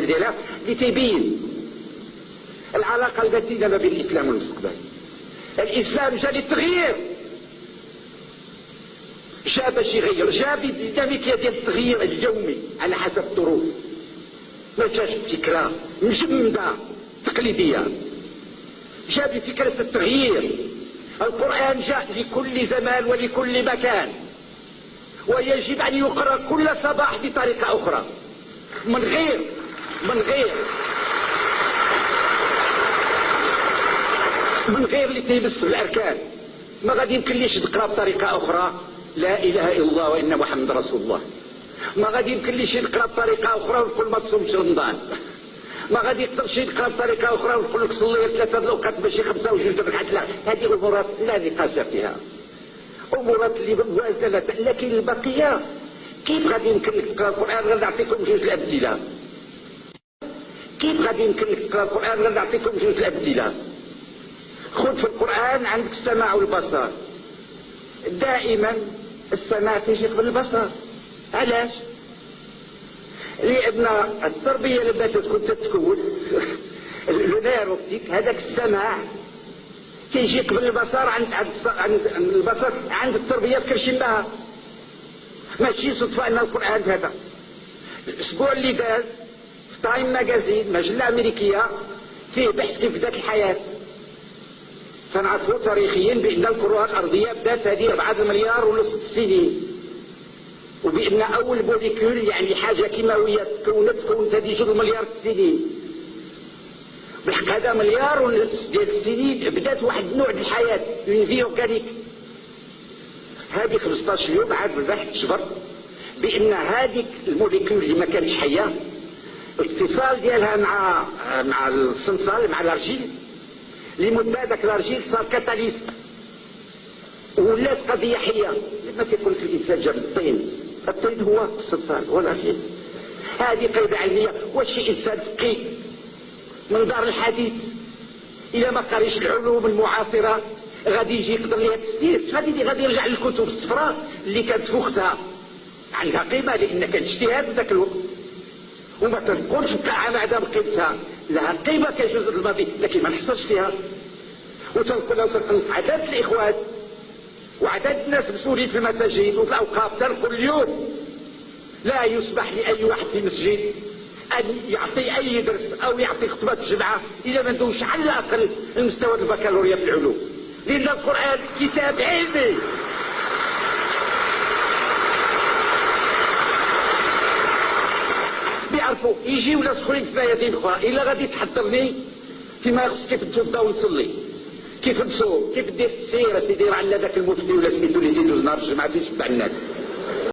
التحليل ديالها اللي تيبين العلاقه المتينه ما بين الاسلام والمستقبل. الاسلام جا للتغيير، جا باش يغير، جا بديناميكيه ديال التغيير اليومي على حسب الظروف، ما جاش بفكره مجمده تقليديه، جا بفكره التغيير. القرآن جاء لكل زمان ولكل مكان، ويجب أن يقرأ كل صباح بطريقة أخرى، من غير اللي تيمس بالأركان. ما غادي يمكن ليش نقرأ بطريقة أخرى لا إله إلا الله وإن محمد رسول الله. ما غادي يمكن ليش نقرأ بطريقة أخرى ونقول ما تصومش رمضان. ما غادي يقدرش يقرا بطريقه اخرى ويقول لك صلي 3 الاوقات ماشي 5 وجوج ركعات. لا، هذه امورات لا نقاش فيها، امورات اللي موازنه. لكن البقيه كيف غادي يمكن لك تقرا القران؟ غادي نعطيكم جوج الامثله. كيف غادي يمكن لك تقرا القران؟ غادي نعطيكم جوج الامثله. خذ في القران عندك السماع والبصر، دائما السماع تيجي قبل البصر. علاش؟ لأن التربية لما تكون تتكون النيروبتيك هذاك السماع تيجي قبل البصر. عند البصر عند التربية في كرش امها. ماشي صدفة أن القرآن هذا. الأسبوع اللي داز في تايم ماجازين مجلة أمريكية فيه بحث كيف بدات الحياة. تنعرفوا تاريخيا بأن الكرة الأرضية بدات هذه 4 مليار ونص سنين، وبأن أول موليكول يعني حاجة كيماوية تكونت هذه 2 مليار سنين. بالحق هذا 1.5 مليار ديال السنين بدات واحد النوع ديال الحياة اون في اورغانيك. هذه 15 يوم عاد البحث جبر بأن هذيك الموليكول اللي ما كانتش حية الاتصال ديالها مع الصنصال مع الارجيل لمدة هذاك الارجيل صار كاتاليست ولات قضية حية. لما تيقول في الإنسان جاب الطين هو الصنصال هو الارجيل. هذه قيمة علمية. واش شي إنسان فقيه من دار الحديث إذا ما قريش العلوم المعاصرة غادي يجي يقدر ليها التفسير؟ غادي يرجع للكتب الصفراء اللي كانت في وقتها عندها قيمة لأن كان اجتهاد في ذاك الوقت. وما تنقولش بقى على عدم قيمتها، لها قيمة كجزء الماضي لكن ما نحصلش فيها. وتنقول عدد الإخوان وعدد الناس مسؤولين في المساجد وفي الأوقاف، تنقول اليوم لا يسمح لأي واحد في مسجد أن يعطي أي درس أو يعطي خطبة الجمعة إذا ما ندوش على الأقل المستوى البكالوريا في العلوم، لأن القرآن كتاب علمي. بيعرفوا يجيو ناس اخرين في ميادين اخرى. الا غادي تحضرني فيما يخص كيف نتوضا ونصلي، كيف نصوم، كيف دير سير سيدي على ذاك المفتي ولا سميتو اللي تيدوز نهار الجمعه تيشبع الناس.